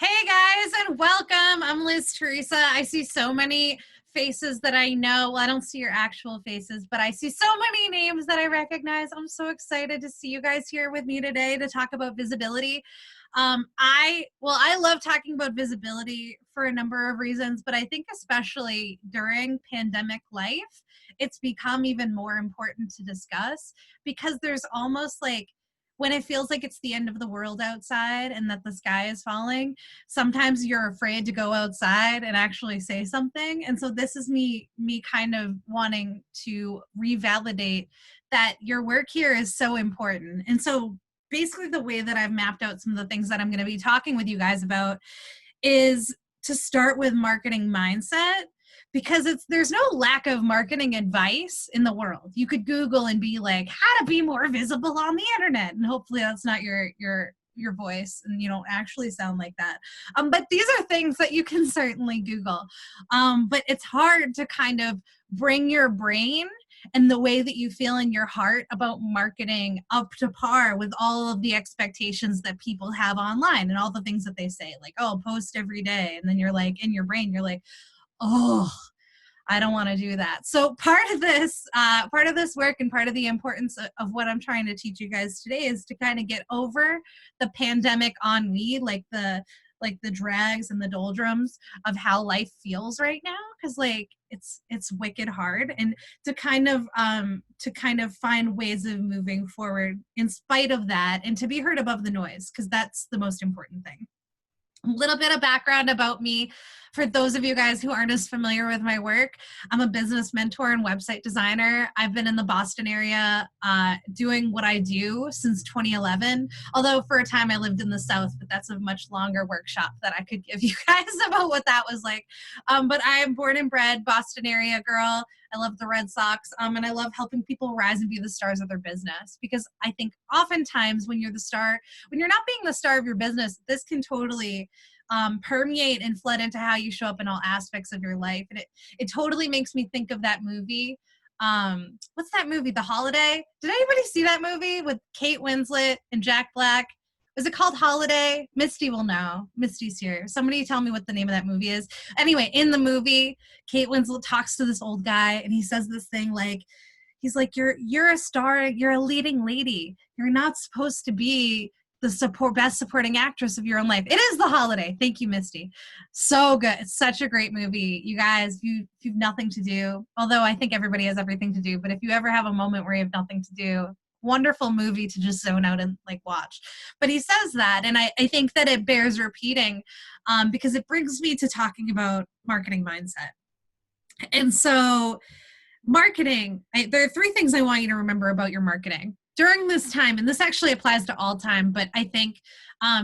Hey guys, and welcome. I'm Liz Teresa. I see so many faces that I know. Well, I don't see your actual faces, but I see so many names that I recognize. I'm so excited to see you guys here with me today to talk about visibility. I love talking about visibility for a number of reasons, but I think especially during pandemic life, it's become even more important to discuss because there's almost like when it feels like it's the end of the world outside and that the sky is falling, sometimes you're afraid to go outside and actually say something. And so this is me kind of wanting to revalidate that your work here is so important. And so basically the way that I've mapped out some of the things that I'm going to be talking with you guys about is to start with marketing mindset, because there's no lack of marketing advice in the world. You could Google and be like, how to be more visible on the internet, and hopefully that's not your voice and you don't actually sound like that. But these are things that you can certainly Google. But it's hard to kind of bring your brain and the way that you feel in your heart about marketing up to par with all of the expectations that people have online and all the things that they say, like, oh, post every day. And then you're like, in your brain, you're like, oh, I don't want to do that. So part of this work and part of the importance of what I'm trying to teach you guys today is to kind of get over the pandemic ennui, like the drags and the doldrums of how life feels right now, because like it's wicked hard, and to kind of find ways of moving forward in spite of that, and to be heard above the noise, because that's the most important thing. A little bit of background about me for those of you guys who aren't as familiar with my work. I'm a business mentor and website designer. I've been in the Boston area doing what I do since 2011, although for a time I lived in the South, but that's a much longer workshop that I could give you guys about what that was like. But I am born and bred Boston area girl. I love the Red Sox, and I love helping people rise and be the stars of their business, because I think oftentimes when you're not being the star of your business, this can totally permeate and flood into how you show up in all aspects of your life. And it totally makes me think of that movie. What's that movie? The Holiday? Did anybody see that movie with Kate Winslet and Jack Black? Is it called Holiday? Misty will know. Misty's here. Somebody tell me what the name of that movie is. Anyway, in the movie, Kate Winslet talks to this old guy and he says this thing like, he's like, you're a star, you're a leading lady. You're not supposed to be the best supporting actress of your own life. It is The Holiday. Thank you, Misty. So good. It's such a great movie. You guys, if you've nothing to do, although I think everybody has everything to do, but if you ever have a moment where you have nothing to do, wonderful movie to just zone out and like watch. But he says that, and I think that it bears repeating, because it brings me to talking about marketing mindset. And so marketing, there are three things I want you to remember about your marketing during this time, and this actually applies to all time, but I think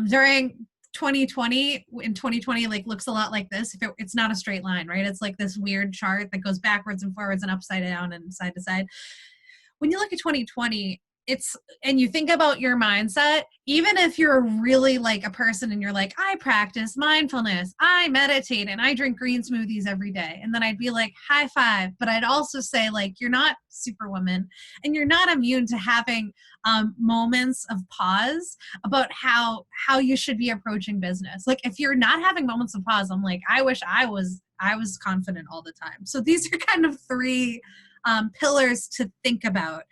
during 2020, in 2020, like looks a lot like this. It's not a straight line, right? It's like this weird chart that goes backwards and forwards and upside down and side to side. When you look at 2020, and you think about your mindset, even if you're really like a person and you're like, I practice mindfulness, I meditate, and I drink green smoothies every day. And then I'd be like, high five. But I'd also say, like, you're not superwoman and you're not immune to having moments of pause about how you should be approaching business. Like, if you're not having moments of pause, I'm like, I wish I was confident all the time. So these are kind of three pillars to think about.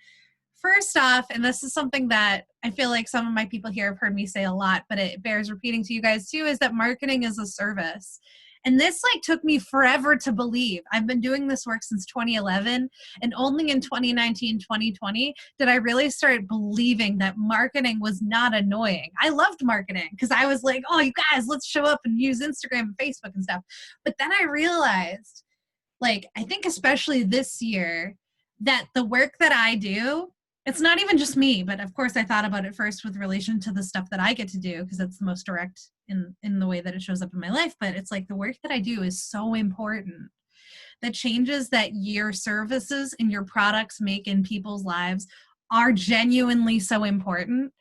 First off, and this is something that I feel like some of my people here have heard me say a lot, but it bears repeating to you guys too, is that marketing is a service. And this like took me forever to believe. I've been doing this work since 2011, and only in 2019, 2020 did I really start believing that marketing was not annoying. I loved marketing because I was like, oh, you guys, let's show up and use Instagram and Facebook and stuff. But then I realized, like, I think especially this year, that the work that I do, it's not even just me, but of course I thought about it first with relation to the stuff that I get to do, because it's the most direct in the way that it shows up in my life. But it's like the work that I do is so important. The changes that your services and your products make in people's lives are genuinely so important.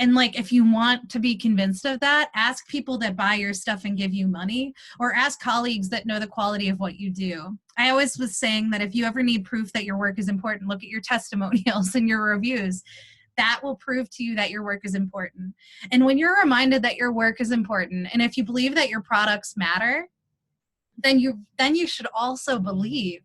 And like, if you want to be convinced of that, ask people that buy your stuff and give you money, or ask colleagues that know the quality of what you do. I always was saying that if you ever need proof that your work is important, look at your testimonials and your reviews. that will prove to you that your work is important. And when you're reminded that your work is important, and if you believe that your products matter, then you should also believe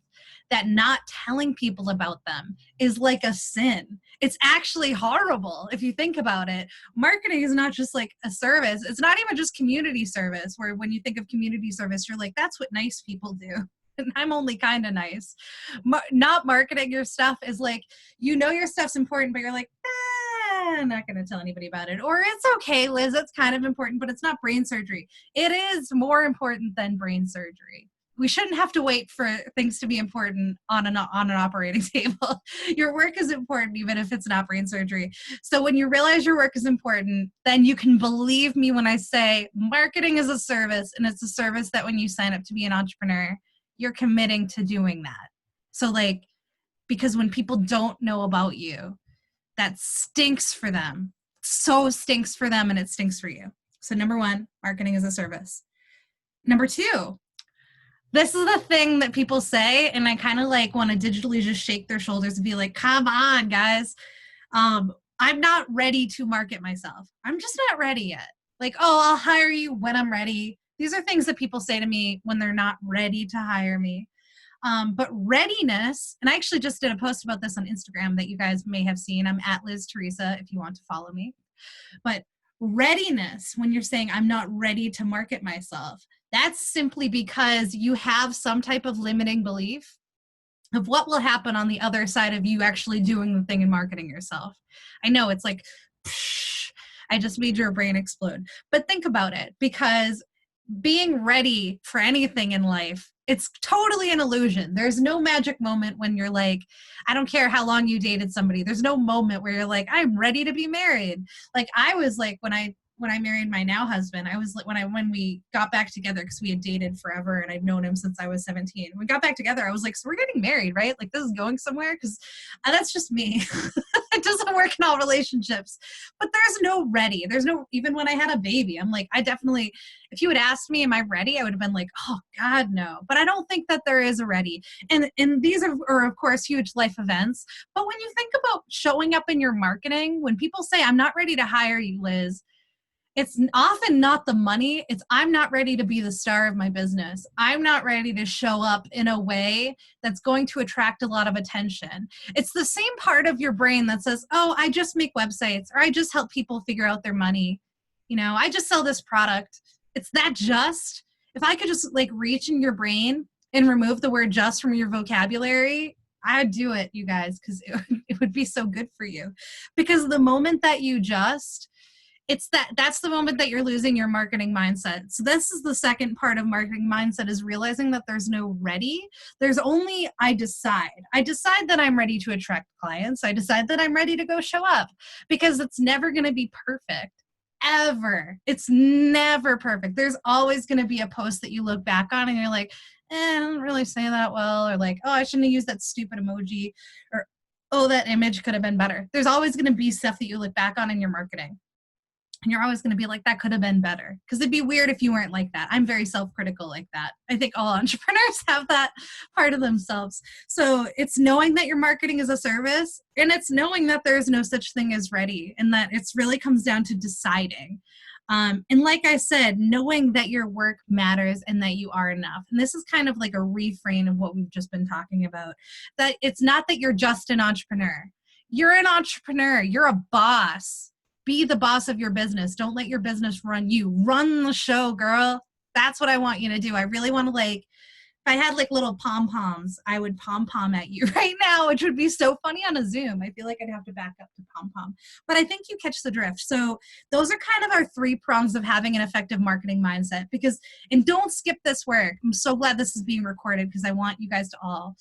that not telling people about them is like a sin. It's actually horrible if you think about it. Marketing is not just like a service. It's not even just community service, where when you think of community service, you're like, that's what nice people do. And I'm only kind of nice. Not marketing your stuff is like, you know your stuff's important, but you're like, I'm not going to tell anybody about it. Or it's okay, Liz, it's kind of important, but it's not brain surgery. It is more important than brain surgery. We shouldn't have to wait for things to be important on an operating table. Your work is important, even if it's not brain surgery. So when you realize your work is important, then you can believe me when I say marketing is a service, and it's a service that when you sign up to be an entrepreneur, you're committing to doing that. So like, because when people don't know about you, that stinks for them. So stinks for them, and it stinks for you. So number one, marketing is a service. Number two, this is the thing that people say, and I kind of like want to digitally just shake their shoulders and be like, come on, guys. I'm not ready to market myself. I'm just not ready yet. Like, oh, I'll hire you when I'm ready. These are things that people say to me when they're not ready to hire me. But readiness, and I actually just did a post about this on Instagram that you guys may have seen. I'm at Liz Teresa if you want to follow me. But readiness, when you're saying I'm not ready to market myself, that's simply because you have some type of limiting belief of what will happen on the other side of you actually doing the thing and marketing yourself. I know it's like, psh, I just made your brain explode. But think about it, because being ready for anything in life, it's totally an illusion. There's no magic moment when you're like, I don't care how long you dated somebody. There's no moment where you're like, I'm ready to be married. Like I was like, when I married my now husband, I was like, when we got back together, because we had dated forever and I'd known him since I was 17. When we got back together, I was like, so we're getting married, right? Like this is going somewhere? Because that's just me. It doesn't work in all relationships. But there's no ready. There's no, even when I had a baby, I'm like, I definitely, if you had asked me, am I ready? I would have been like, oh God, no. But I don't think that there is a ready. And these are of course, huge life events. But when you think about showing up in your marketing, when people say, I'm not ready to hire you, Liz, it's often not the money. It's I'm not ready to be the star of my business. I'm not ready to show up in a way that's going to attract a lot of attention. It's the same part of your brain that says, oh, I just make websites, or I just help people figure out their money. You know, I just sell this product. It's that just. If I could just like reach in your brain and remove the word just from your vocabulary, I'd do it, you guys, because it would be so good for you. Because the moment that you just, that's the moment that you're losing your marketing mindset. So this is the second part of marketing mindset, is realizing that there's no ready. There's only I decide that I'm ready to attract clients. I decide that I'm ready to go show up, because it's never going to be perfect. Ever. It's never perfect. There's always going to be a post that you look back on and you're like, I don't really say that well, or like, oh, I shouldn't have used that stupid emoji, or oh, that image could have been better. There's always going to be stuff that you look back on in your marketing. And you're always going to be like, that could have been better. Because it'd be weird if you weren't like that. I'm very self-critical like that. I think all entrepreneurs have that part of themselves. So it's knowing that your marketing is a service, and it's knowing that there's no such thing as ready, and that it's really comes down to deciding. And like I said, knowing that your work matters and that you are enough. And this is kind of like a reframe of what we've just been talking about. That it's not that you're just an entrepreneur. You're an entrepreneur. You're a boss. Be the boss of your business. Don't let your business run you. Run the show, girl. That's what I want you to do. I really want to like, if I had like little pom-poms, I would pom-pom at you right now, which would be so funny on a Zoom. I feel like I'd have to back up to pom-pom. But I think you catch the drift. So those are kind of our three prongs of having an effective marketing mindset. Because, and don't skip this work. I'm so glad this is being recorded, because I want you guys to all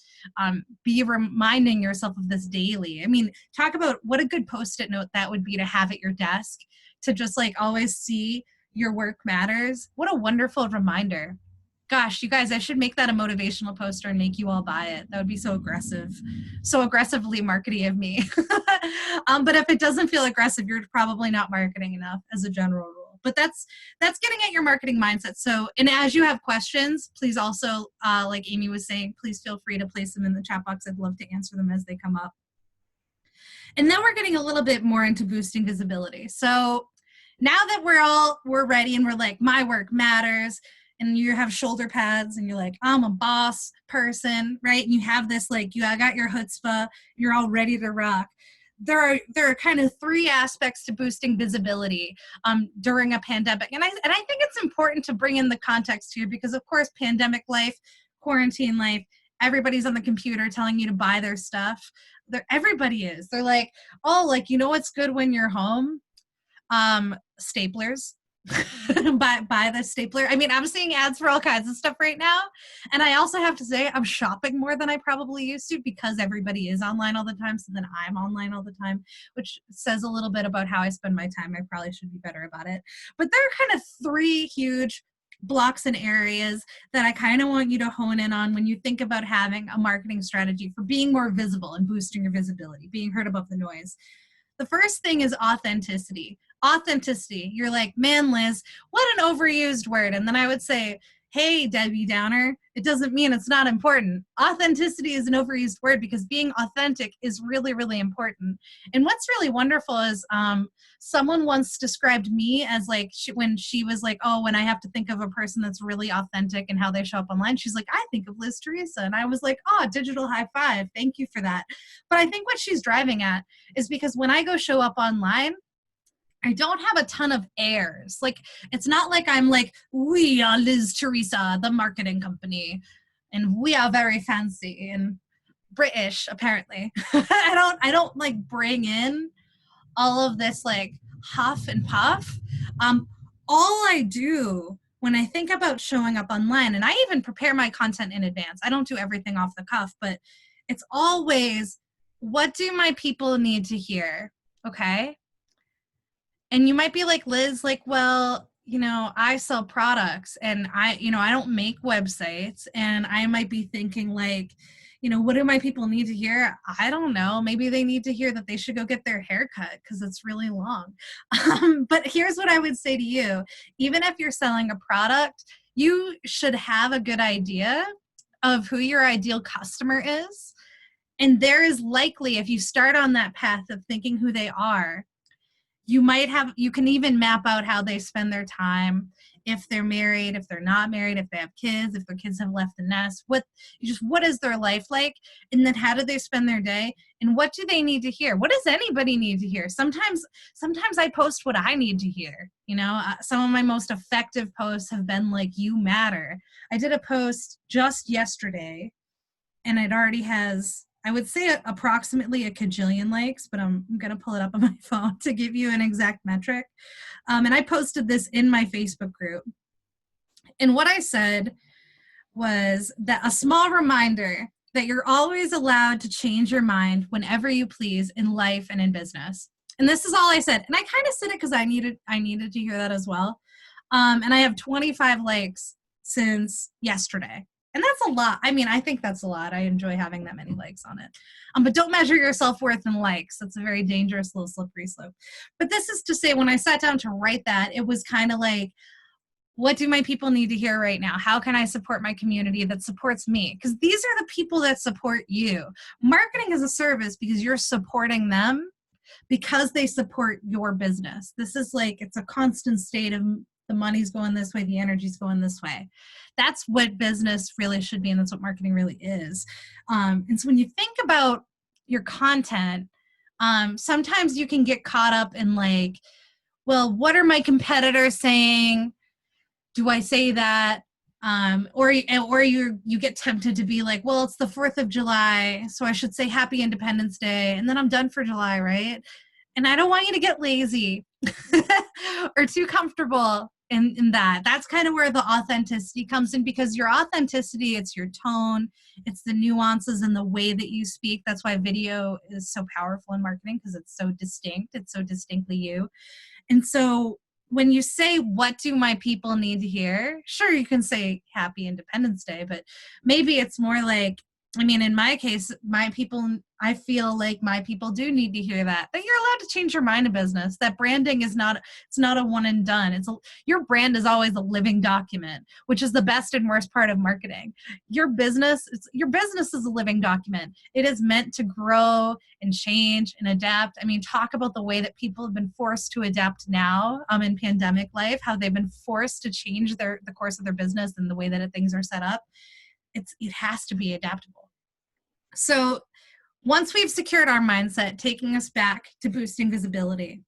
be reminding yourself of this daily. I mean, talk about what a good Post-it note that would be to have at your desk, to just like always see your work matters. What a wonderful reminder. Gosh, you guys, I should make that a motivational poster and make you all buy it. That would be so aggressive, so aggressively marketing of me. But if it doesn't feel aggressive, you're probably not marketing enough as a general rule. But that's getting at your marketing mindset. So, and as you have questions, please also, like Amy was saying, please feel free to place them in the chat box. I'd love to answer them as they come up. And then we're getting a little bit more into boosting visibility. So now that we're ready and we're like, my work matters, and you have shoulder pads and you're like, I'm a boss person, right? And you have this, like, you got your chutzpah, you're all ready to rock. There are kind of three aspects to boosting visibility during a pandemic. And I think it's important to bring in the context here because, of course, pandemic life, quarantine life, everybody's on the computer telling you to buy their stuff. Everybody is. They're like, oh, like, you know what's good when you're home? Staplers. buy the stapler. I mean, I'm seeing ads for all kinds of stuff right now. And I also have to say I'm shopping more than I probably used to because everybody is online all the time. So then I'm online all the time, which says a little bit about how I spend my time. I probably should be better about it. But there are kind of three huge blocks and areas that I kind of want you to hone in on when you think about having a marketing strategy for being more visible and boosting your visibility, being heard above the noise. The first thing is authenticity. Authenticity. You're like, man, Liz, what an overused word. And then I would say, hey, Debbie Downer, it doesn't mean it's not important. Authenticity is an overused word because being authentic is really, really important. And what's really wonderful is someone once described me as like, when she was like, oh, when I have to think of a person that's really authentic and how they show up online, she's like, I think of Liz Teresa. And I was like, oh, digital high five. Thank you for that. But I think what she's driving at is because when I go show up online, I don't have a ton of airs. Like, it's not like I'm like, we are Liz Teresa, the marketing company, and we are very fancy and British, apparently. I don't like bring in all of this like huff and puff. All I do when I think about showing up online, and I even prepare my content in advance. I don't do everything off the cuff, but it's always, what do my people need to hear? Okay. And you might be like, Liz, like, well, you know, I sell products and I don't make websites. And I might be thinking like, you know, what do my people need to hear? I don't know. Maybe they need to hear that they should go get their hair cut because it's really long. But here's what I would say to you. Even if you're selling a product, you should have a good idea of who your ideal customer is. And there is likely, if you start on that path of thinking who they are, you can even map out how they spend their time, if they're married, if they're not married, if they have kids, if their kids have left the nest, what is their life like? And then how do they spend their day? And what do they need to hear? What does anybody need to hear? Sometimes I post what I need to hear. You know, some of my most effective posts have been like, you matter. I did a post just yesterday and it already has, I would say, approximately a kajillion likes, but I'm going to pull it up on my phone to give you an exact metric. And I posted this in my Facebook group. And what I said was that a small reminder that you're always allowed to change your mind whenever you please in life and in business. And this is all I said. And I kind of said it because I needed to hear that as well. And I have 25 likes since yesterday. And that's a lot. I mean, I think that's a lot. I enjoy having that many likes on it. But don't measure your self-worth in likes. That's a very dangerous little slippery slope. But this is to say, when I sat down to write that, it was kind of like, what do my people need to hear right now? How can I support my community that supports me? Because these are the people that support you. Marketing is a service because you're supporting them because they support your business. This is like, it's a constant state of the money's going this way, the energy's going this way. That's what business really should be, and that's what marketing really is. And so when you think about your content, sometimes you can get caught up in like, well, what are my competitors saying? Do I say that? Or you get tempted to be like, well, it's the 4th of July, so I should say Happy Independence Day, and then I'm done for July, right? And I don't want you to get lazy or too comfortable in that. That's kind of where the authenticity comes in, because your authenticity, it's your tone, it's the nuances and the way that you speak. That's why video is so powerful in marketing, because it's so distinct. It's so distinctly you. And so when you say, what do my people need to hear? Sure, you can say Happy Independence Day, but maybe it's more like, I mean, in my case, I feel like my people do need to hear that you're allowed to change your mind in business, that branding is not, it's not a one and done. Your brand is always a living document, which is the best and worst part of marketing. Your business is a living document. It is meant to grow and change and adapt. I mean, talk about the way that people have been forced to adapt now in pandemic life, how they've been forced to change the course of their business and the way that things are set up. It has to be adaptable. So once we've secured our mindset, taking us back to boosting visibility,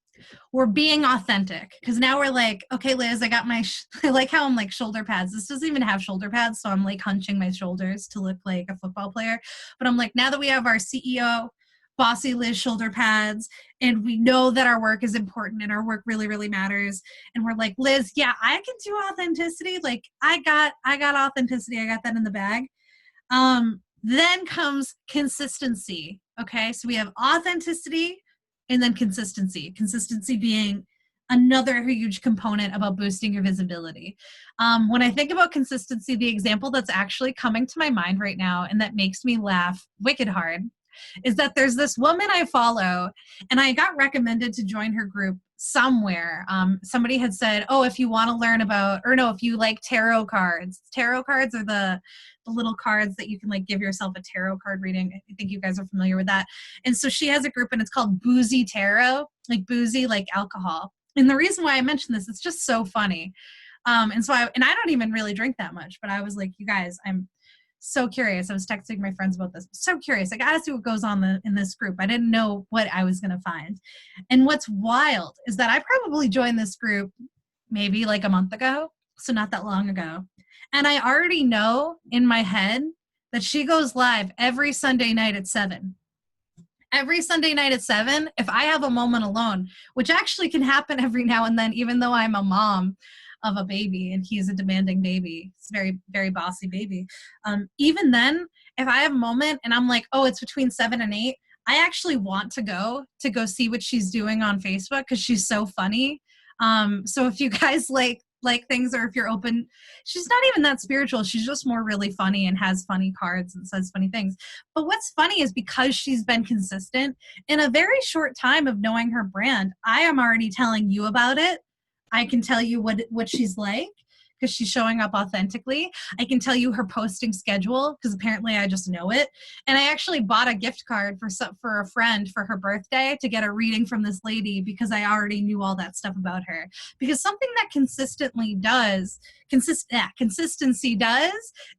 we're being authentic, because now we're like, okay, Liz, I got my, I like how I'm like shoulder pads. This doesn't even have shoulder pads, so I'm like hunching my shoulders to look like a football player. But I'm like, now that we have our CEO, Bossy Liz shoulder pads, and we know that our work is important and our work really, really matters, and we're like, Liz, yeah, I can do authenticity. Like I got authenticity. I got that in the bag. Then comes consistency. Okay, so we have authenticity and then consistency. Consistency being another huge component about boosting your visibility. When I think about consistency, the example that's actually coming to my mind right now and that makes me laugh wicked hard is that there's this woman I follow, and I got recommended to join her group somewhere. Somebody had said, oh, if you want to learn about, or no, if you like tarot cards are the little cards that you can like give yourself a tarot card reading. I think you guys are familiar with that. And so she has a group and it's called Boozy Tarot, like boozy, like alcohol. And the reason why I mentioned this, it's just so funny. And I don't even really drink that much, but I was like, you guys, I'm so curious. I was texting my friends about this. So curious. I got to see what goes on in this group. I didn't know what I was going to find. And what's wild is that I probably joined this group maybe like a month ago, so not that long ago. And I already know in my head that she goes live every Sunday night at 7. Every Sunday night at 7, if I have a moment alone, which actually can happen every now and then, even though I'm a mom of a baby and he's a demanding baby. It's a very, very bossy baby. Even then, if I have a moment and I'm like, oh, it's between 7 and 8, I actually want to go see what she's doing on Facebook because she's so funny. So if you guys like things, or if you're open, she's not even that spiritual. She's just more really funny and has funny cards and says funny things. But what's funny is because she's been consistent in a very short time of knowing her brand, I am already telling you about it. I can tell you what she's like because she's showing up authentically. I can tell you her posting schedule because apparently I just know it. And I actually bought a gift card for a friend for her birthday to get a reading from this lady because I already knew all that stuff about her. Because something that consistency does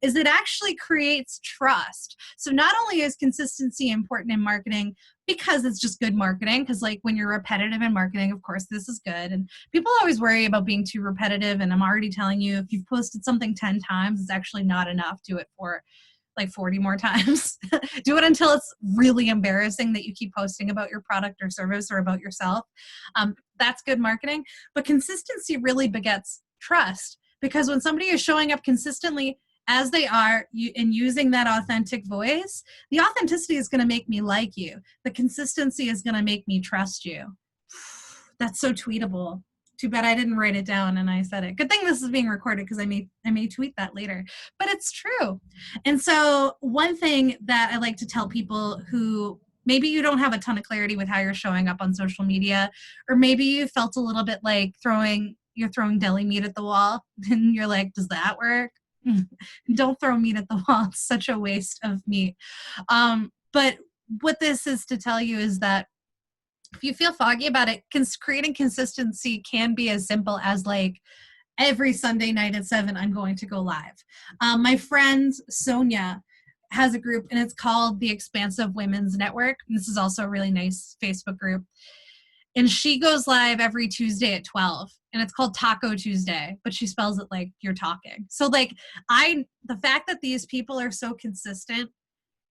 is it actually creates trust. So not only is consistency important in marketing, because it's just good marketing, because like when you're repetitive in marketing, of course, this is good. And people always worry about being too repetitive. And I'm already telling you, if you've posted something 10 times, it's actually not enough. Do it for like 40 more times. Do it until it's really embarrassing that you keep posting about your product or service or about yourself. That's good marketing. But consistency really begets trust, because when somebody is showing up consistently as they are and using that authentic voice, the authenticity is going to make me like you. The consistency is going to make me trust you. That's so tweetable. Too bad I didn't write it down and I said it. Good thing this is being recorded because I may tweet that later. But it's true. And so one thing that I like to tell people who maybe you don't have a ton of clarity with how you're showing up on social media, or maybe you felt a little bit like you're throwing deli meat at the wall and you're like, does that work? Don't throw meat at the wall. It's such a waste of meat. But what this is to tell you is that if you feel foggy about it, creating consistency can be as simple as like every Sunday night at 7, I'm going to go live. My friend Sonia has a group and it's called the Expansive Women's Network. And this is also a really nice Facebook group. And she goes live every Tuesday at 12. And it's called Taco Tuesday, but she spells it like you're talking. So like the fact that these people are so consistent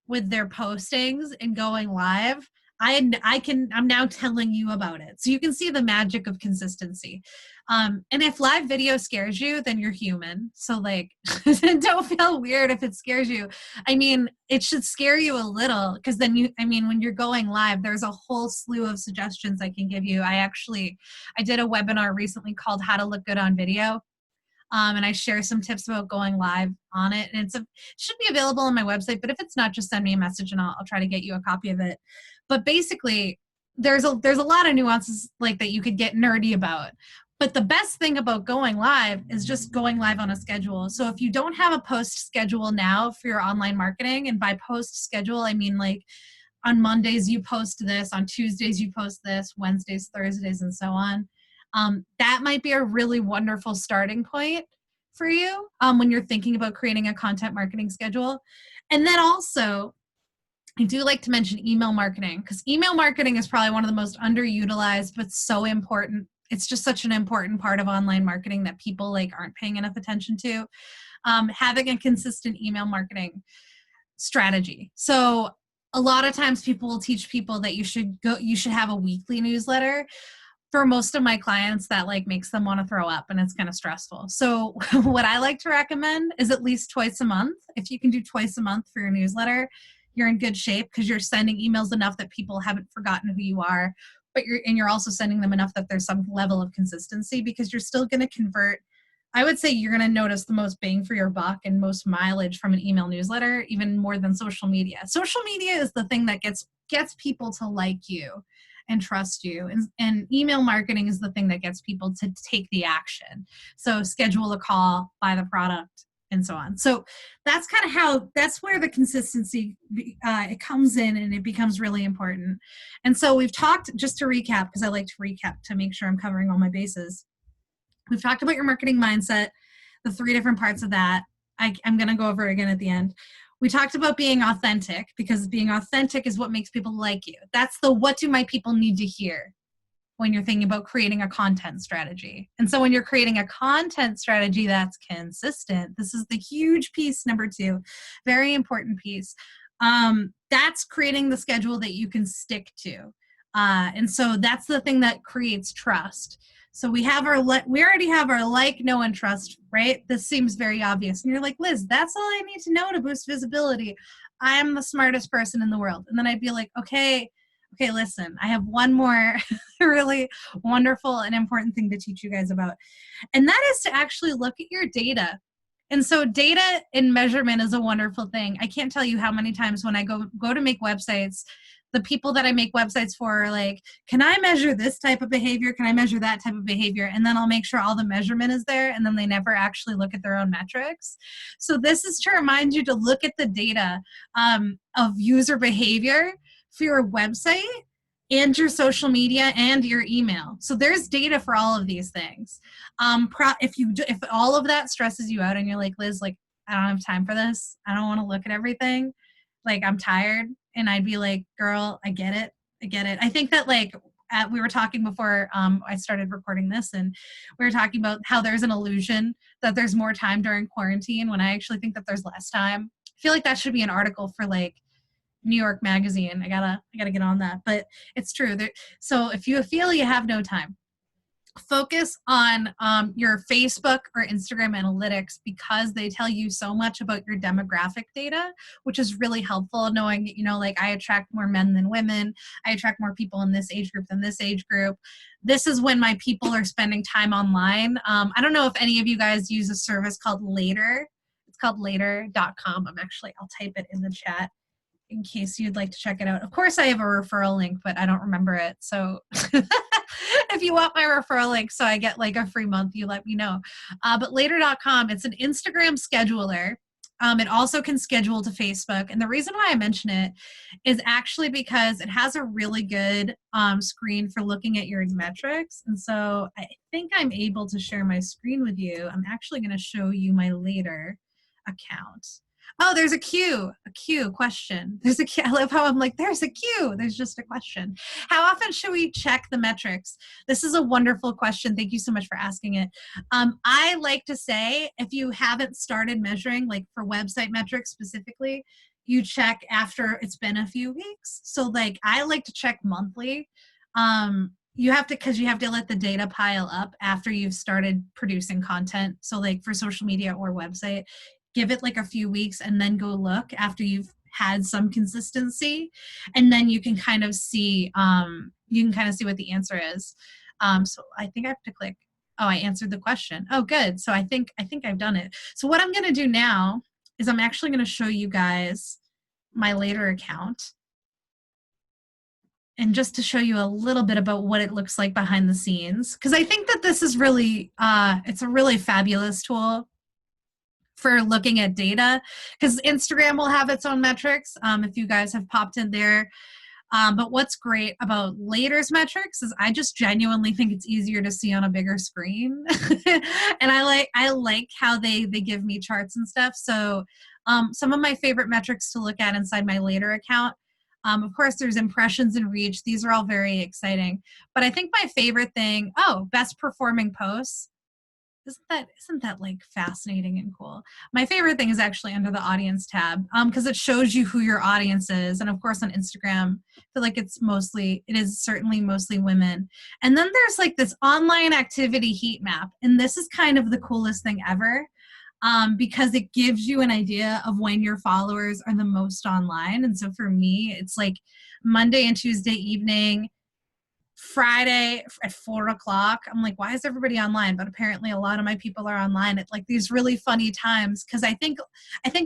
with their postings and going live, I'm now telling you about it. So you can see the magic of consistency. And if live video scares you, then you're human. So like, don't feel weird if it scares you. I mean, it should scare you a little, because then when you're going live, there's a whole slew of suggestions I can give you. I did a webinar recently called How to Look Good on Video. And I share some tips about going live on it. And it should be available on my website, but if it's not, just send me a message and I'll try to get you a copy of it. But basically, there's a lot of nuances like that you could get nerdy about. But the best thing about going live is just going live on a schedule. So if you don't have a post schedule now for your online marketing, and by post schedule, I mean like on Mondays you post this, on Tuesdays you post this, Wednesdays, Thursdays, and so on. That might be a really wonderful starting point for you when you're thinking about creating a content marketing schedule. And then also, I do like to mention email marketing, because email marketing is probably one of the most underutilized, but so important. It's just such an important part of online marketing that people like aren't paying enough attention to. Having a consistent email marketing strategy. So a lot of times people will teach people that you should have a weekly newsletter. For most of my clients, that like makes them want to throw up, and it's kind of stressful. So what I like to recommend is at least twice a month. If you can do twice a month for your newsletter, you're in good shape, because you're sending emails enough that people haven't forgotten who you are, but you're also sending them enough that there's some level of consistency, because you're still going to convert. I would say you're going to notice the most bang for your buck and most mileage from an email newsletter, even more than social media. Social media is the thing that gets people to like you and trust you. And email marketing is the thing that gets people to take the action. So schedule a call, buy the product, and so on. So that's kind of that's where the consistency it comes in, and it becomes really important. And so we've talked, just to recap, because I like to recap to make sure I'm covering all my bases. We've talked about your marketing mindset, the 3 different parts of that. I'm going to go over it again at the end. We talked about being authentic, because being authentic is what makes people like you. That's the what do my people need to hear when you're thinking about creating a content strategy. And so when you're creating a content strategy that's consistent, this is the huge piece, number 2, very important piece. That's creating the schedule that you can stick to. And so that's the thing that creates trust. So we already have our like, know, and trust, right? This seems very obvious. And you're like, Liz, that's all I need to know to boost visibility. I am the smartest person in the world. And then I'd be like, okay, listen, I have one more really wonderful and important thing to teach you guys about. And that is to actually look at your data. And so data and measurement is a wonderful thing. I can't tell you how many times when I go to make websites, the people that I make websites for are like, can I measure this type of behavior? Can I measure that type of behavior? And then I'll make sure all the measurement is there, and then they never actually look at their own metrics. So this is to remind you to look at the data of user behavior for your website and your social media and your email. So there's data for all of these things. If all of that stresses you out and you're like, Liz, like, I don't have time for this, I don't want to look at everything, like, I'm tired. And I'd be like, girl, I get it. I think that like we were talking before I started recording this, and we were talking about how there's an illusion that there's more time during quarantine, when I actually think that there's less time. I feel like that should be an article for like New York Magazine. I gotta get on that, but it's true. So if you feel you have no time, focus on your Facebook or Instagram analytics, because they tell you so much about your demographic data, which is really helpful, knowing, like, I attract more men than women. I attract more people in this age group than this age group. This is when my people are spending time online. I don't know if any of you guys use a service called Later. It's called later.com. I'll type it in the chat in case you'd like to check it out. Of course, I have a referral link, but I don't remember it. So if you want my referral link so I get like a free month, you let me know. But later.com, it's an Instagram scheduler. It also can schedule to Facebook. And the reason why I mention it is actually because it has a really good screen for looking at your metrics. And so I think I'm able to share my screen with you. I'm actually going to show you my Later account. Oh, there's a Q question. There's a Q. I love how I'm like, there's a Q. There's just a question. How often should we check the metrics? This is a wonderful question. Thank you so much for asking it. I like to say, if you haven't started measuring, like for website metrics specifically, you check after it's been a few weeks. So like, I like to check monthly. Because you have to let the data pile up after you've started producing content. So like for social media or website, give it like a few weeks and then go look after you've had some consistency, and then you can kind of see what the answer is. So I think I have to click Oh, I answered the question. Oh, good. So I think I've done it. So what I'm going to do now is I'm actually going to show you guys my later account. And just to show you a little bit about what it looks like behind the scenes, because I think that this is really, it's a really fabulous tool for looking at data, because Instagram will have its own metrics if you guys have popped in there. But what's great about Later's metrics is I just genuinely think it's easier to see on a bigger screen. And I like how they give me charts and stuff. So some of my favorite metrics to look at inside my Later account, of course, there's impressions and reach. These are all very exciting. But I think my favorite thing, best performing posts. Isn't that like fascinating and cool? My favorite thing is actually under the audience tab, because it shows you who your audience is. And of course on Instagram, I feel like it is certainly mostly women. And then there's like this online activity heat map. And this is kind of the coolest thing ever, because it gives you an idea of when your followers are the most online. And so for me, it's like Monday and Tuesday evening, Friday at 4 o'clock. I'm like, why is everybody online? But apparently a lot of my people are online at like these really funny times. Cause I think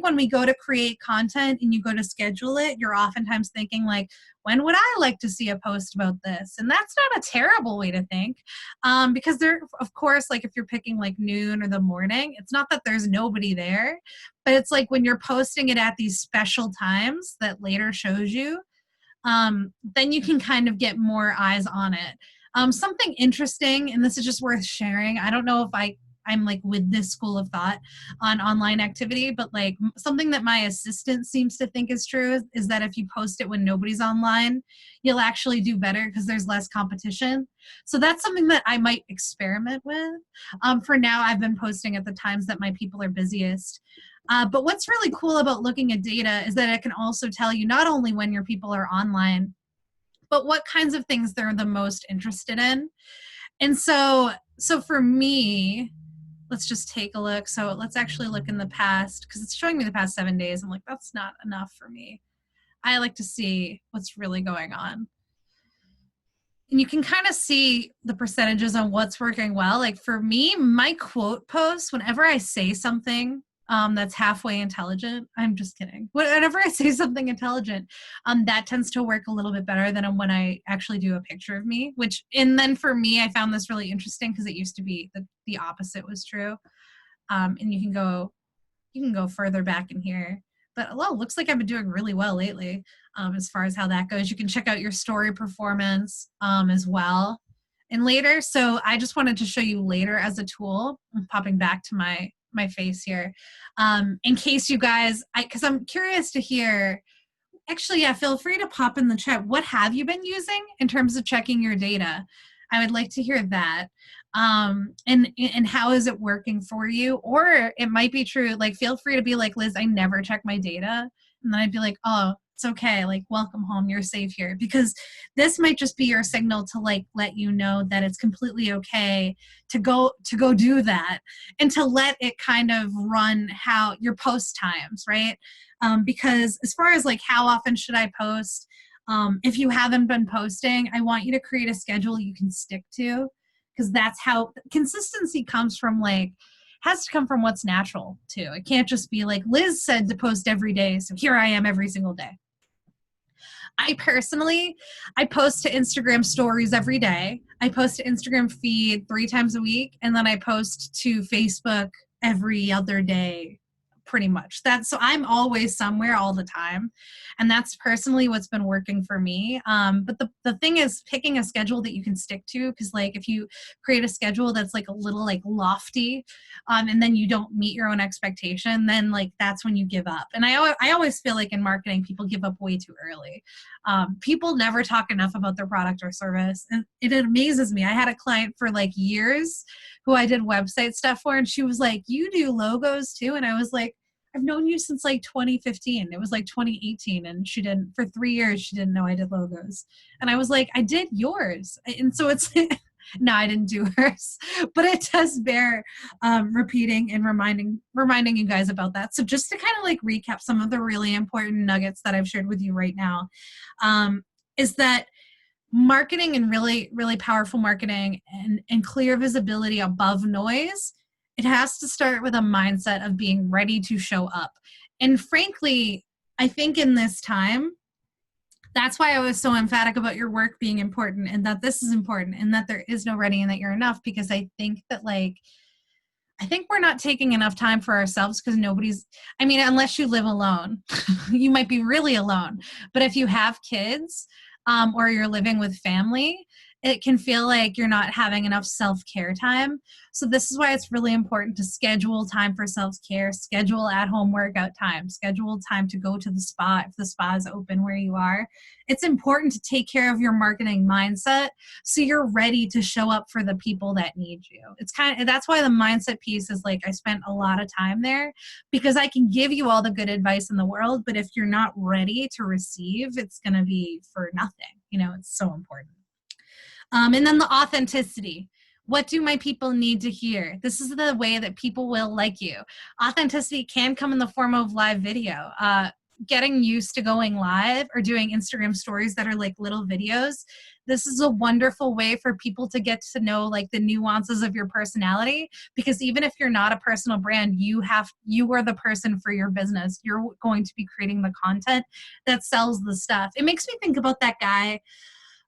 when we go to create content and you go to schedule it, you're oftentimes thinking like, when would I like to see a post about this? And that's not a terrible way to think. Because there, of course, like if you're picking like noon or the morning, it's not that there's nobody there, but it's like when you're posting it at these special times that Later shows you, then you can kind of get more eyes on it. Something interesting, and this is just worth sharing. I don't know if I'm like with this school of thought on online activity, but like something that my assistant seems to think is true is that if you post it when nobody's online, you'll actually do better because there's less competition. So that's something that I might experiment with. For now, I've been posting at the times that my people are busiest. But what's really cool about looking at data is that it can also tell you not only when your people are online, but what kinds of things they're the most interested in. And so for me, let's just take a look. So let's actually look in the past, because it's showing me the past 7 days. I'm like, that's not enough for me. I like to see what's really going on. And you can kind of see the percentages on what's working well. Like for me, my quote posts, whenever I say something that's halfway intelligent, I'm just kidding. Whenever I say something intelligent, that tends to work a little bit better than when I actually do a picture of me, and then for me, I found this really interesting because it used to be the opposite was true. And you can go further back in here. But looks like I've been doing really well lately as far as how that goes. You can check out your story performance as well. And Later, so I just wanted to show you Later as a tool. I'm popping back to my face here. In case you guys, because I'm curious to hear, actually, yeah, feel free to pop in the chat. What have you been using in terms of checking your data? I would like to hear that. And how is it working for you? Or it might be true, like feel free to be like, Liz, I never check my data. And then I'd be like, oh, it's okay, like welcome home, you're safe here. Because this might just be your signal to like let you know that it's completely okay to go do that, and to let it kind of run how your post times, right? Because as far as like how often should I post, if you haven't been posting, I want you to create a schedule you can stick to, because that's how consistency comes from, like has to come from what's natural too. It can't just be like Liz said to post every day, so here I am every single day. I personally, I post to Instagram stories every day. I post to Instagram feed 3 times a week, and then I post to Facebook every other day, pretty much. So I'm always somewhere all the time, and that's personally what's been working for me. But the thing is picking a schedule that you can stick to, because like if you create a schedule that's like a little like lofty, and then you don't meet your own expectation, then like that's when you give up. And I always feel like in marketing people give up way too early. People never talk enough about their product or service, and it amazes me. I had a client for like years who I did website stuff for, and she was like, you do logos too? And I was like, I've known you since like 2015. It was like 2018, and for 3 years she didn't know I did logos. And I was like, I did yours. And so it's no, I didn't do hers, but it does bear repeating and reminding you guys about that. So just to kind of like recap some of the really important nuggets that I've shared with you right now, is that marketing and really, really powerful marketing and clear visibility above noise, it has to start with a mindset of being ready to show up. And frankly, I think in this time, that's why I was so emphatic about your work being important and that this is important and that there is no ready and that you're enough, because I think that like I think we're not taking enough time for ourselves because nobody's, I mean, unless you live alone, you might be really alone. But if you have kids or you're living with family, it can feel like you're not having enough self care time. So, this is why it's really important to schedule time for self care, schedule at home workout time, schedule time to go to the spa if the spa is open where you are. It's important to take care of your marketing mindset so you're ready to show up for the people that need you. It's kind of, that's why the mindset piece is like I spent a lot of time there, because I can give you all the good advice in the world, but if you're not ready to receive, it's going to be for nothing. You know, it's so important. And then the authenticity. What do my people need to hear? This is the way that people will like you. Authenticity can come in the form of live video. Getting used to going live or doing Instagram stories that are like little videos. This is a wonderful way for people to get to know like the nuances of your personality, because even if you're not a personal brand, you are the person for your business. You're going to be creating the content that sells the stuff. It makes me think about that guy.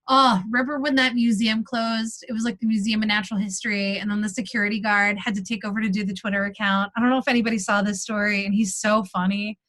Oh, remember when that museum closed? It was like the Museum of Natural History, and then the security guard had to take over to do the Twitter account. I don't know if anybody saw this story, and he's so funny.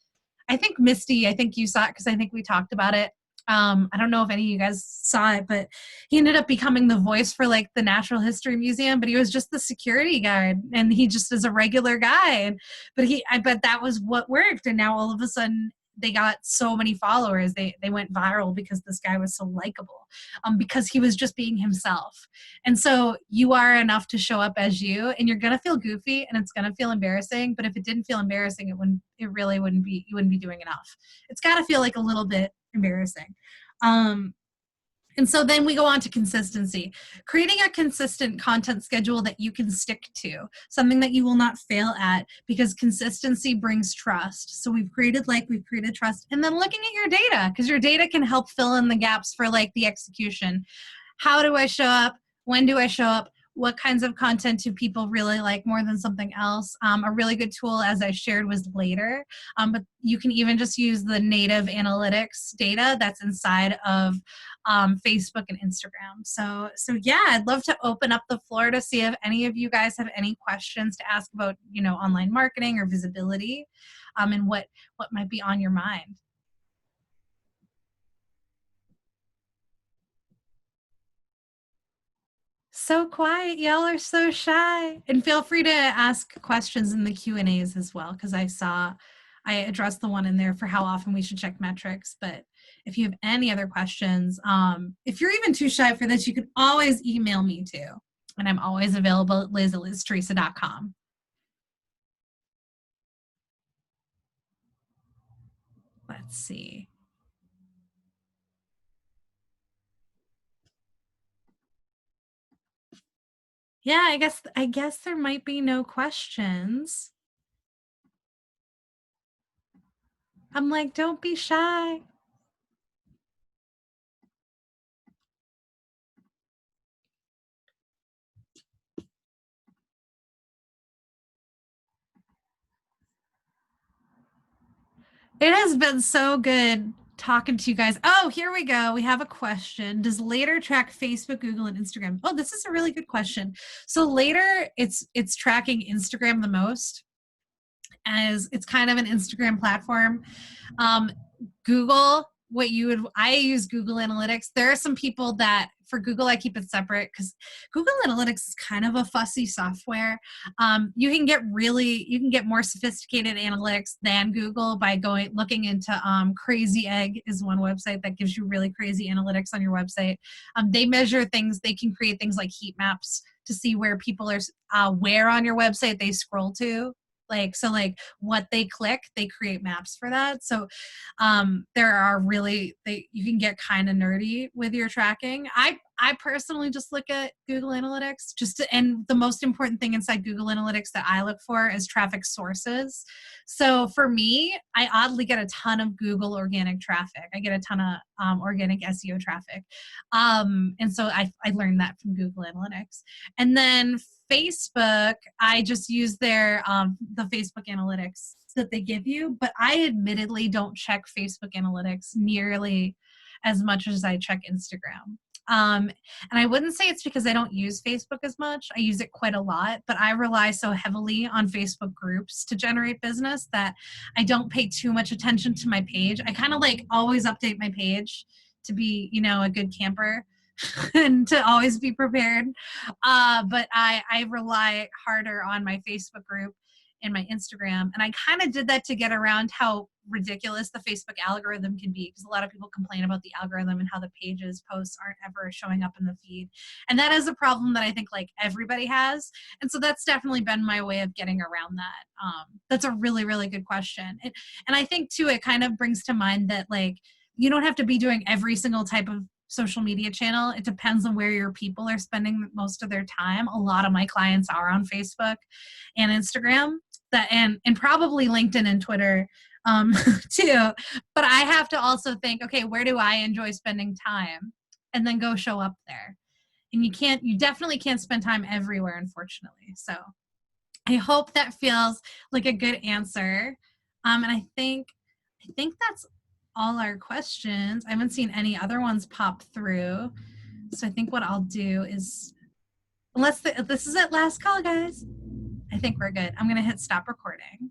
I think Misty, I think you saw it because I think we talked about it. I don't know if any of you guys saw it, but he ended up becoming the voice for like the Natural History Museum, but he was just the security guard and he just is a regular guy. I bet that was what worked. And now all of a sudden they got so many followers. They went viral because this guy was so likable, because he was just being himself. And so you are enough to show up as you, and you're going to feel goofy and it's going to feel embarrassing. But if it didn't feel embarrassing, it really wouldn't be, you wouldn't be doing enough. It's got to feel like a little bit embarrassing. And so then we go on to consistency. Creating a consistent content schedule that you can stick to, something that you will not fail at, because consistency brings trust. So we've created trust. And then looking at your data, because your data can help fill in the gaps for like the execution. How do I show up? When do I show up? What kinds of content do people really like more than something else? A really good tool, as I shared, was Later. But you can even just use the native analytics data that's inside of Facebook and Instagram. So yeah, I'd love to open up the floor to see if any of you guys have any questions to ask about, online marketing or visibility, and what might be on your mind. So quiet. Y'all are so shy. And feel free to ask questions in the Q&As as well, because I addressed the one in there for how often we should check metrics. But if you have any other questions, if you're even too shy for this, you can always email me too. And I'm always available at liz@lizteresa.com. Let's see. Yeah, I guess there might be no questions. I'm like, don't be shy. It has been so good talking to you guys. Oh, here we go. We have a question. Does Later track Facebook, Google, and Instagram? Oh, this is a really good question. So Later, it's tracking Instagram the most, as it's kind of an Instagram platform. Google, I use Google Analytics. There are some people that for Google, I keep it separate because Google Analytics is kind of a fussy software. You can get more sophisticated analytics than Google by looking into Crazy Egg is one website that gives you really crazy analytics on your website. They measure things. They can create things like heat maps to see where people are, where on your website they scroll to. Like what they click, they create maps for that. So you can get kind of nerdy with your tracking. I I personally just look at Google Analytics and the most important thing inside Google Analytics that I look for is traffic sources. So for me, I oddly get a ton of Google organic traffic. I get a ton of organic SEO traffic. And so I learned that from Google Analytics. And then Facebook, I just use the Facebook Analytics that they give you, but I admittedly don't check Facebook Analytics nearly as much as I check Instagram. And I wouldn't say it's because I don't use Facebook as much. I use it quite a lot, but I rely so heavily on Facebook groups to generate business that I don't pay too much attention to my page. I kind of like always update my page to be, a good camper and to always be prepared. But I rely harder on my Facebook group and my Instagram. And I kind of did that to get around how ridiculous the Facebook algorithm can be, because a lot of people complain about the algorithm and how the posts aren't ever showing up in the feed. And that is a problem that I think like everybody has. And so that's definitely been my way of getting around that. That's a really, really good question. And I think too, it kind of brings to mind that like, you don't have to be doing every single type of social media channel. It depends on where your people are spending most of their time. A lot of my clients are on Facebook and Instagram, and probably LinkedIn and Twitter too. But I have to also think, okay, where do I enjoy spending time? And then go show up there. And you definitely can't spend time everywhere, unfortunately. So I hope that feels like a good answer. And I think that's all our questions. I haven't seen any other ones pop through. So I think what I'll do is, this is it, last call, guys. I think we're good. I'm going to hit stop recording.